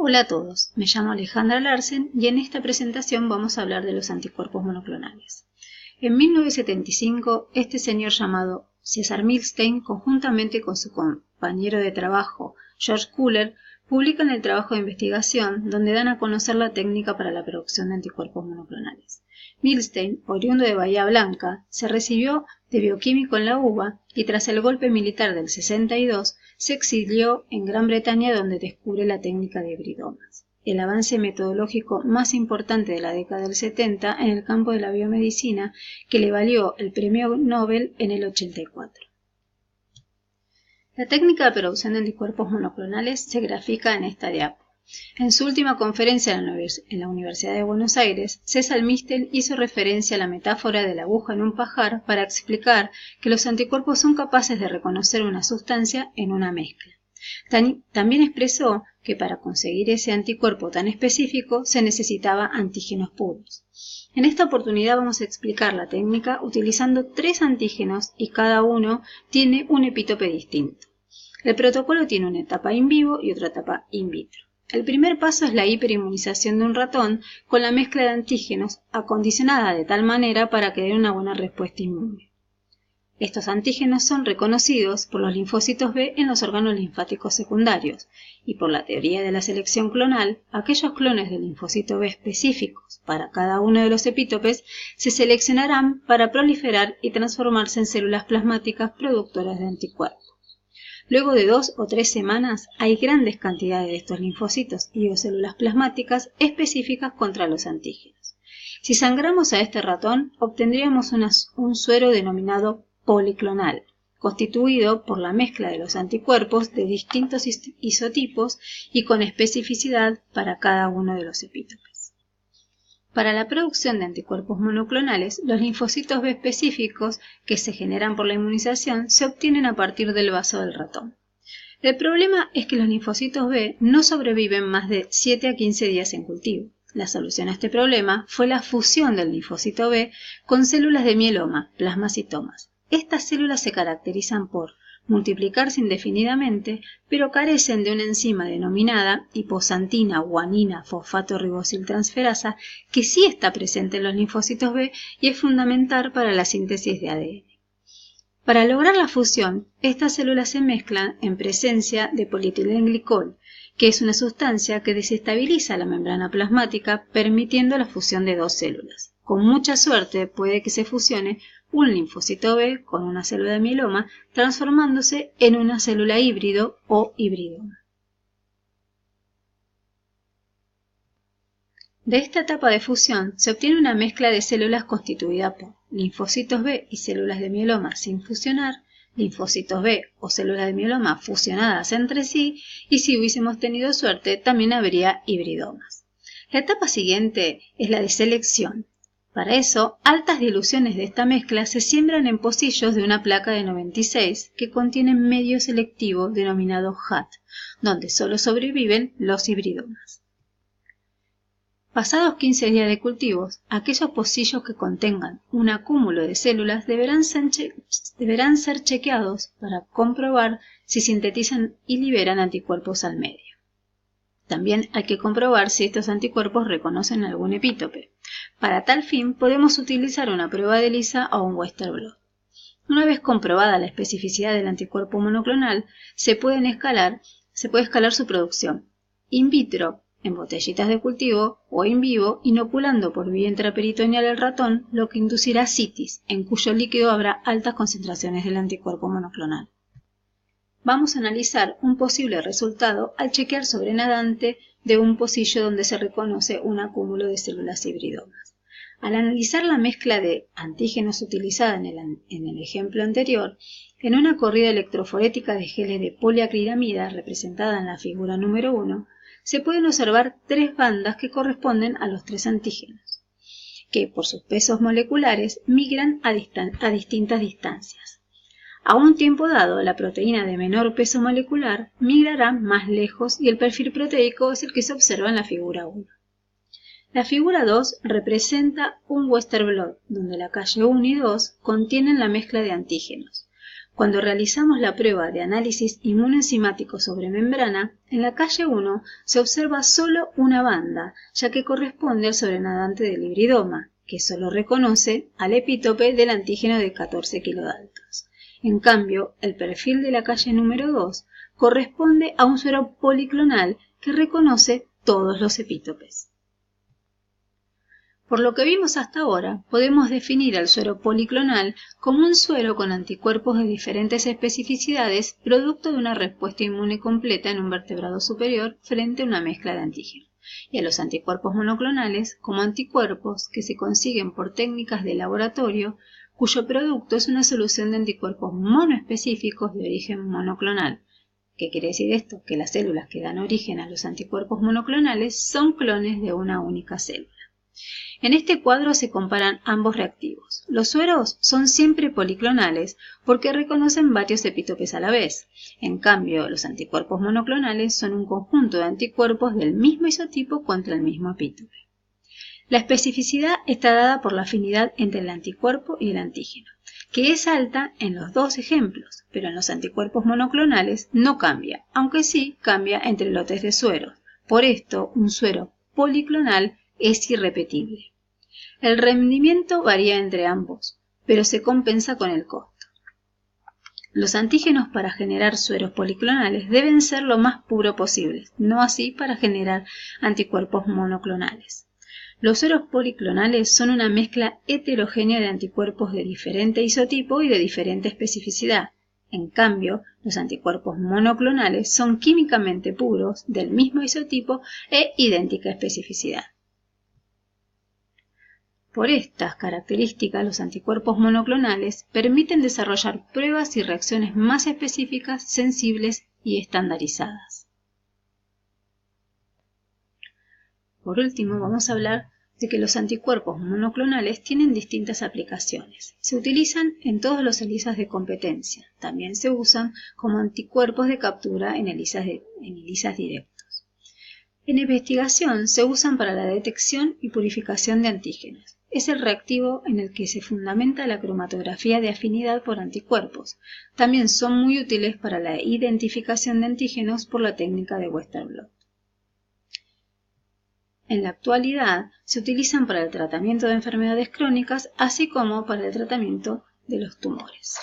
Hola a todos, me llamo Alejandra Larsen y en esta presentación vamos a hablar de los anticuerpos monoclonales. En 1975, este señor llamado César Milstein, conjuntamente con su compañero de trabajo George Kuller, publican el trabajo de investigación donde dan a conocer la técnica para la producción de anticuerpos monoclonales. Milstein, oriundo de Bahía Blanca, se recibió de bioquímico en la UBA y tras el golpe militar del 62 se exilió en Gran Bretaña donde descubre la técnica de hibridomas, el avance metodológico más importante de la década del 70 en el campo de la biomedicina que le valió el premio Nobel en el 84. La técnica de producción de anticuerpos monoclonales se grafica en esta diapo. En su última conferencia en la Universidad de Buenos Aires, César Milstein hizo referencia a la metáfora de la aguja en un pajar para explicar que los anticuerpos son capaces de reconocer una sustancia en una mezcla. También expresó que para conseguir ese anticuerpo tan específico se necesitaba antígenos puros. En esta oportunidad vamos a explicar la técnica utilizando 3 antígenos y cada uno tiene un epítope distinto. El protocolo tiene una etapa in vivo y otra etapa in vitro. El primer paso es la hiperinmunización de un ratón con la mezcla de antígenos acondicionada de tal manera para que dé una buena respuesta inmune. Estos antígenos son reconocidos por los linfocitos B en los órganos linfáticos secundarios y por la teoría de la selección clonal, aquellos clones de linfocito B específicos para cada uno de los epítopes se seleccionarán para proliferar y transformarse en células plasmáticas productoras de anticuerpos. Luego de 2 o 3 semanas hay grandes cantidades de estos linfocitos y o células plasmáticas específicas contra los antígenos. Si sangramos a este ratón, obtendríamos un suero denominado policlonal, constituido por la mezcla de los anticuerpos de distintos isotipos y con especificidad para cada uno de los epítopes. Para la producción de anticuerpos monoclonales, los linfocitos B específicos que se generan por la inmunización se obtienen a partir del vaso del ratón. El problema es que los linfocitos B no sobreviven más de 7 a 15 días en cultivo. La solución a este problema fue la fusión del linfocito B con células de mieloma, plasmacitomas. Estas células se caracterizan por multiplicarse indefinidamente, pero carecen de una enzima denominada hiposantina guanina fosfato ribosiltransferasa que sí está presente en los linfocitos B y es fundamental para la síntesis de ADN. Para lograr la fusión, estas células se mezclan en presencia de polietilenglicol, que es una sustancia que desestabiliza la membrana plasmática permitiendo la fusión de 2 células. Con mucha suerte puede que se fusione un linfocito B con una célula de mieloma, transformándose en una célula híbrido o hibridoma. De esta etapa de fusión se obtiene una mezcla de células constituida por linfocitos B y células de mieloma sin fusionar, linfocitos B o células de mieloma fusionadas entre sí y si hubiésemos tenido suerte también habría hibridomas. La etapa siguiente es la de selección. Para eso, altas diluciones de esta mezcla se siembran en pocillos de una placa de 96 que contienen medio selectivo denominado HAT, donde solo sobreviven los hibridomas. Pasados 15 días de cultivos, aquellos pocillos que contengan un acúmulo de células deberán ser chequeados para comprobar si sintetizan y liberan anticuerpos al medio. También hay que comprobar si estos anticuerpos reconocen algún epítope. Para tal fin podemos utilizar una prueba de ELISA o un Western blot. Una vez comprobada la especificidad del anticuerpo monoclonal, se puede escalar su producción in vitro en botellitas de cultivo o in vivo inoculando por vía intraperitoneal al ratón, lo que inducirá citis, en cuyo líquido habrá altas concentraciones del anticuerpo monoclonal. Vamos a analizar un posible resultado al chequear sobre nadante de un pocillo donde se reconoce un acúmulo de células hibridomas. Al analizar la mezcla de antígenos utilizada en el ejemplo anterior, en una corrida electroforética de geles de poliacrilamida representada en la figura número 1, se pueden observar 3 bandas que corresponden a los 3 antígenos, que por sus pesos moleculares migran a distintas distancias. A un tiempo dado, la proteína de menor peso molecular migrará más lejos y el perfil proteico es el que se observa en la figura 1. La figura 2 representa un Western blot, donde la calle 1 y 2 contienen la mezcla de antígenos. Cuando realizamos la prueba de análisis inmunoenzimático sobre membrana, en la calle 1 se observa solo una banda, ya que corresponde al sobrenadante del hibridoma, que solo reconoce al epítope del antígeno de 14 kilodaltons. En cambio, el perfil de la calle número 2 corresponde a un suero policlonal que reconoce todos los epítopes. Por lo que vimos hasta ahora, podemos definir al suero policlonal como un suero con anticuerpos de diferentes especificidades producto de una respuesta inmune completa en un vertebrado superior frente a una mezcla de antígenos, y a los anticuerpos monoclonales como anticuerpos que se consiguen por técnicas de laboratorio cuyo producto es una solución de anticuerpos monoespecíficos de origen monoclonal. ¿Qué quiere decir esto? Que las células que dan origen a los anticuerpos monoclonales son clones de una única célula. En este cuadro se comparan ambos reactivos. Los sueros son siempre policlonales porque reconocen varios epítopes a la vez. En cambio, los anticuerpos monoclonales son un conjunto de anticuerpos del mismo isotipo contra el mismo epítope. La especificidad está dada por la afinidad entre el anticuerpo y el antígeno, que es alta en los dos ejemplos, pero en los anticuerpos monoclonales no cambia, aunque sí cambia entre lotes de sueros. Por esto, un suero policlonal es irrepetible. El rendimiento varía entre ambos, pero se compensa con el costo. Los antígenos para generar sueros policlonales deben ser lo más puro posible, no así para generar anticuerpos monoclonales. Los sueros policlonales son una mezcla heterogénea de anticuerpos de diferente isotipo y de diferente especificidad. En cambio, los anticuerpos monoclonales son químicamente puros, del mismo isotipo e idéntica especificidad. Por estas características, los anticuerpos monoclonales permiten desarrollar pruebas y reacciones más específicas, sensibles y estandarizadas. Por último, vamos a hablar de que los anticuerpos monoclonales tienen distintas aplicaciones. Se utilizan en todos los ELISAs de competencia. También se usan como anticuerpos de captura en ELISAs directos. En investigación se usan para la detección y purificación de antígenos. Es el reactivo en el que se fundamenta la cromatografía de afinidad por anticuerpos. También son muy útiles para la identificación de antígenos por la técnica de Western blot. En la actualidad se utilizan para el tratamiento de enfermedades crónicas, así como para el tratamiento de los tumores.